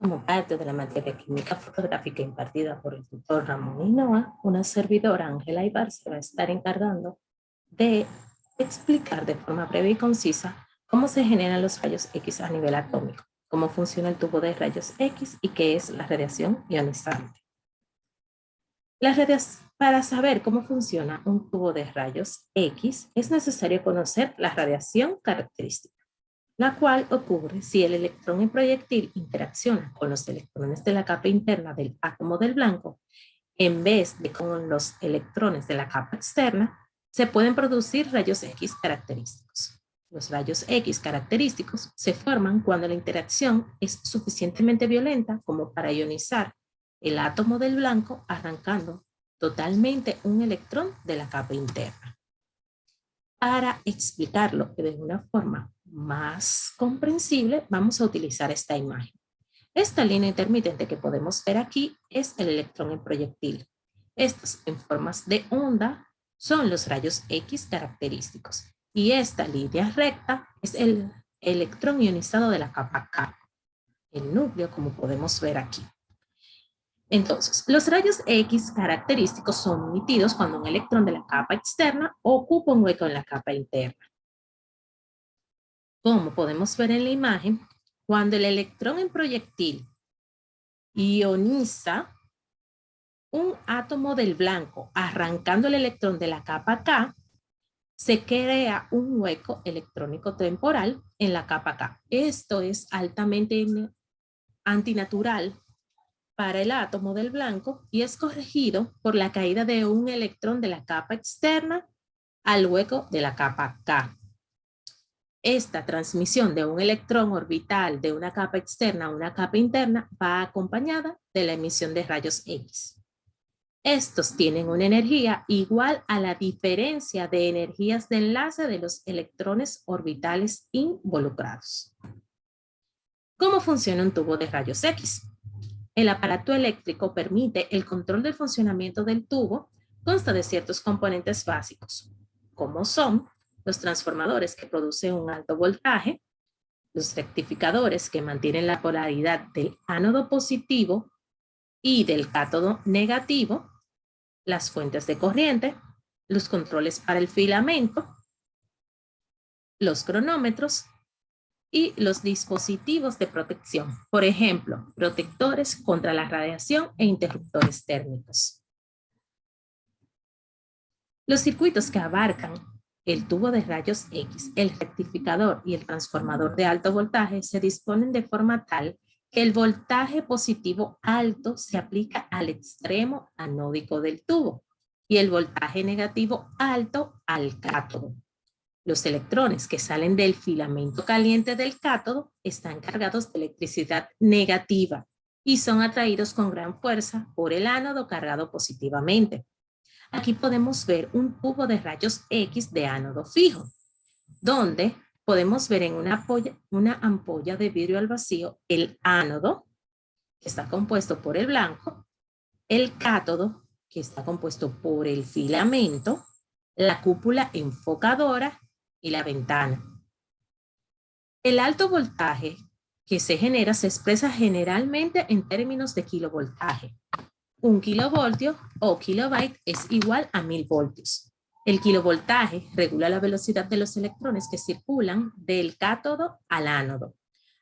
Como parte de la materia química fotográfica impartida por el tutor Ramón Hinoa, una servidora, Ángela Ibar, se va a estar encargando de explicar de forma breve y concisa cómo se generan los rayos X a nivel atómico, cómo funciona el tubo de rayos X y qué es la radiación ionizante. Para saber cómo funciona un tubo de rayos X, es necesario conocer la radiación característica, la cual ocurre si el electrón en proyectil interacciona con los electrones de la capa interna del átomo del blanco, en vez de con los electrones de la capa externa, se pueden producir rayos X característicos. Los rayos X característicos se forman cuando la interacción es suficientemente violenta como para ionizar el átomo del blanco, arrancando totalmente un electrón de la capa interna. Para explicarlo de una forma más comprensible, vamos a utilizar esta imagen. Esta línea intermitente que podemos ver aquí es el electrón en proyectil. Estos en formas de onda son los rayos X característicos. Y esta línea recta es el electrón ionizado de la capa K, el núcleo, como podemos ver aquí. Entonces, los rayos X característicos son emitidos cuando un electrón de la capa externa ocupa un hueco en la capa interna. Como podemos ver en la imagen, cuando el electrón en proyectil ioniza un átomo del blanco arrancando el electrón de la capa K, se crea un hueco electrónico temporal en la capa K. Esto es altamente antinatural para el átomo del blanco y es corregido por la caída de un electrón de la capa externa al hueco de la capa K. Esta transmisión de un electrón orbital de una capa externa a una capa interna va acompañada de la emisión de rayos X. Estos tienen una energía igual a la diferencia de energías de enlace de los electrones orbitales involucrados. ¿Cómo funciona un tubo de rayos X? El aparato eléctrico permite el control del funcionamiento del tubo, consta de ciertos componentes básicos, como son los transformadores que producen un alto voltaje, los rectificadores que mantienen la polaridad del ánodo positivo y del cátodo negativo, las fuentes de corriente, los controles para el filamento, los cronómetros y los dispositivos de protección, por ejemplo, protectores contra la radiación e interruptores térmicos. Los circuitos que abarcan el tubo de rayos X, el rectificador y el transformador de alto voltaje se disponen de forma tal que el voltaje positivo alto se aplica al extremo anódico del tubo y el voltaje negativo alto al cátodo. Los electrones que salen del filamento caliente del cátodo están cargados de electricidad negativa y son atraídos con gran fuerza por el ánodo cargado positivamente. Aquí podemos ver un tubo de rayos X de ánodo fijo, donde podemos ver en una ampolla de vidrio al vacío el ánodo, que está compuesto por el blanco, el cátodo, que está compuesto por el filamento, la cúpula enfocadora y la ventana. El alto voltaje que se genera se expresa generalmente en términos de kilovoltaje. Un kilovoltio o kilobyte es igual a 1000 voltios. El kilovoltaje regula la velocidad de los electrones que circulan del cátodo al ánodo.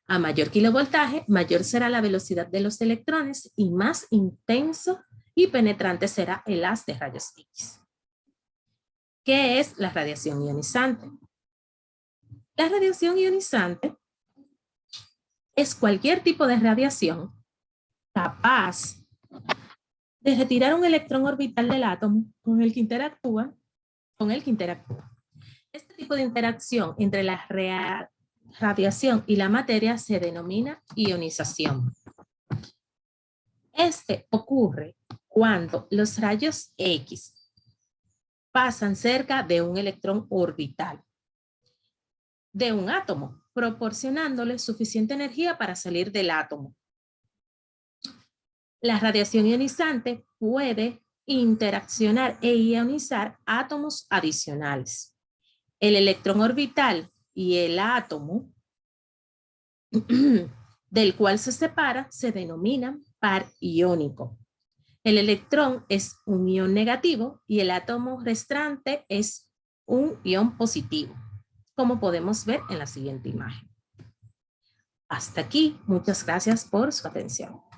A mayor kilovoltaje, mayor será la velocidad de los electrones y más intenso y penetrante será el haz de rayos X. ¿Qué es la radiación ionizante? La radiación ionizante es cualquier tipo de radiación capaz de retirar un electrón orbital del átomo con el que interactúa. Este tipo de interacción entre la radiación y la materia se denomina ionización. Este ocurre cuando los rayos X pasan cerca de un electrón orbital de un átomo, proporcionándole suficiente energía para salir del átomo. La radiación ionizante puede interaccionar e ionizar átomos adicionales. El electrón orbital y el átomo del cual se separa se denomina par iónico. El electrón es un ion negativo y el átomo restante es un ion positivo, como podemos ver en la siguiente imagen. Hasta aquí, muchas gracias por su atención.